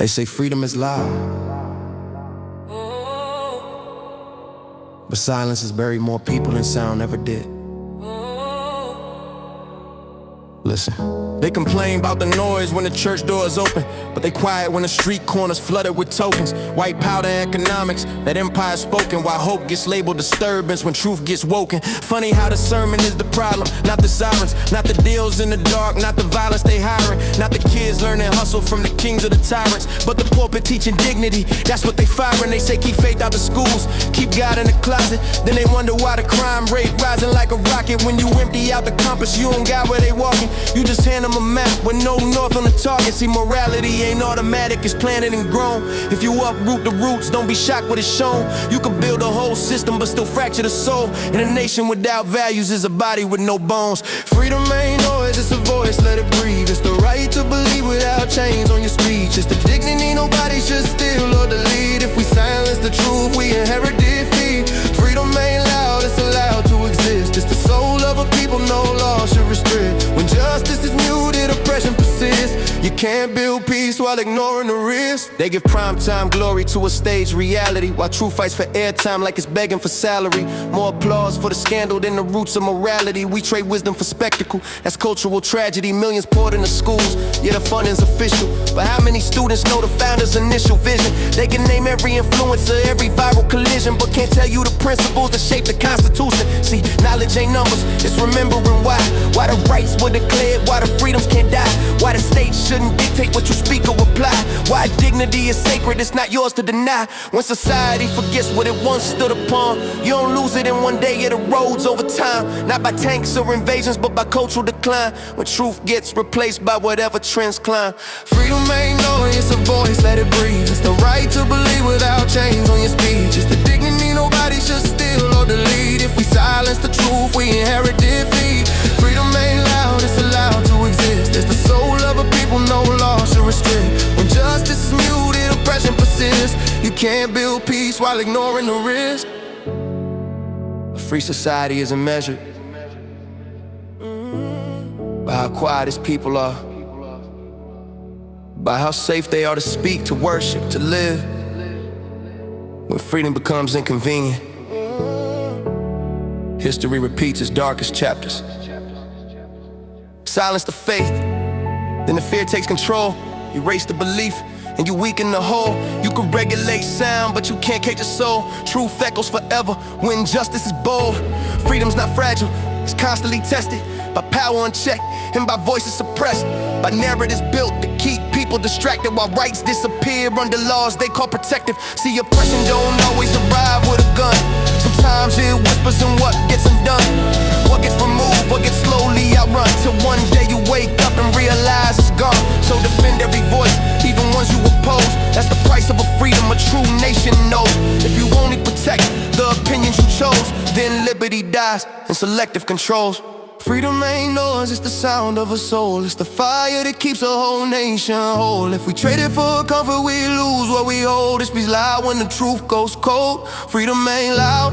They say freedom is loud, but silence has buried more people than sound ever did. Listen, they complain about the noise when the church doors open, but they quiet when the street corners flooded with tokens. White powder economics, that empire spoken, while hope gets labeled disturbance when truth gets woken. Funny how the sermon is the problem, not the sirens, not the deals in the dark, not the violence they hiring, not the kids learning hustle from the kings of the tyrants, but the pulpit teaching dignity. That's what they firing. They say keep faith out the schools, keep God in the closet. Then they wonder why the crime rate rising like a rocket. When you empty out the compass, you don't got where they walking. You just hand them a map with no north on the target. See, morality ain't automatic, it's planted and grown. If you uproot the roots, don't be shocked what it's shown. You can build a whole system but still fracture the soul. And a nation without values is a body with no bones. Freedom ain't noise, it's a voice, let it breathe. It's the right to believe without chains on your speech. It's the dignity nobody should steal or delete. If we silence the truth, we inherit defeat. Freedom ain't loud, it's allowed to exist. It's the soul of a people no law should restrict. When justice is muted, oppression persists. You can't build peace while ignoring the risk. They give primetime glory to a staged reality, while truth fights for airtime like it's begging for salary. More applause for the scandal than the roots of morality. We trade wisdom for spectacle, that's cultural tragedy. Millions poured into schools, yeah the funding's official, but how many students know the founder's initial vision? They can name every influencer, every viral collision, but can't tell you the principles that shape the Constitution. See, knowledge ain't numbers, it's remembering why the rights were declared, why the freedoms can't die, why the state shouldn't dictate what you speak or reply, why dignity is sacred, it's not yours to deny. When society forgets what it once stood upon, you don't lose it in one day, it erodes over time. Not by tanks or invasions, but by cultural decline. When truth gets replaced by whatever trends climb. Freedom ain't noise, it's a voice, let it breathe. It's the right to believe without chains on your speech. It's the dignity nobody should steal or delete. If we silence the truth, we inherit defeat. Freedom ain't loud, it's allowed to exist. It's the soul of a people no law should restrict. When justice is muted, oppression persists. You can't build peace while ignoring the risk. A free society isn't measured by how quiet its people are, by how safe they are to speak, to worship, to live. When freedom becomes inconvenient, history repeats its darkest chapters. Silence the faith, then the fear takes control. Erase the belief, and you weaken the whole. You can regulate sound, but you can't cage the soul. Truth echoes forever when justice is bold. Freedom's not fragile, it's constantly tested by power unchecked and by voices suppressed, by narratives built to keep people distracted while rights disappear under laws they call protective. See, oppression don't always arrive with a gun. Sometimes it whispers in what gets undone, what gets removed, what gets slowly outrun, till one day you wake up and realize it's gone. So defend every voice, even ones you oppose. That's the price of a freedom a true nation knows. If you only protect the opinions you chose, then liberty dies in selective controls. Freedom ain't noise, it's the sound of a soul. It's the fire that keeps a whole nation whole. If we trade it for comfort, we lose what we hold. It speaks loud when the truth goes cold. Freedom ain't loud,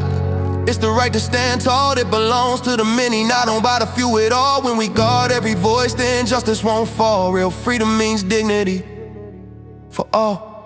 it's the right to stand tall that belongs to the many, not owned by the few at all. When we guard every voice, then justice won't fall. Real freedom means dignity for all.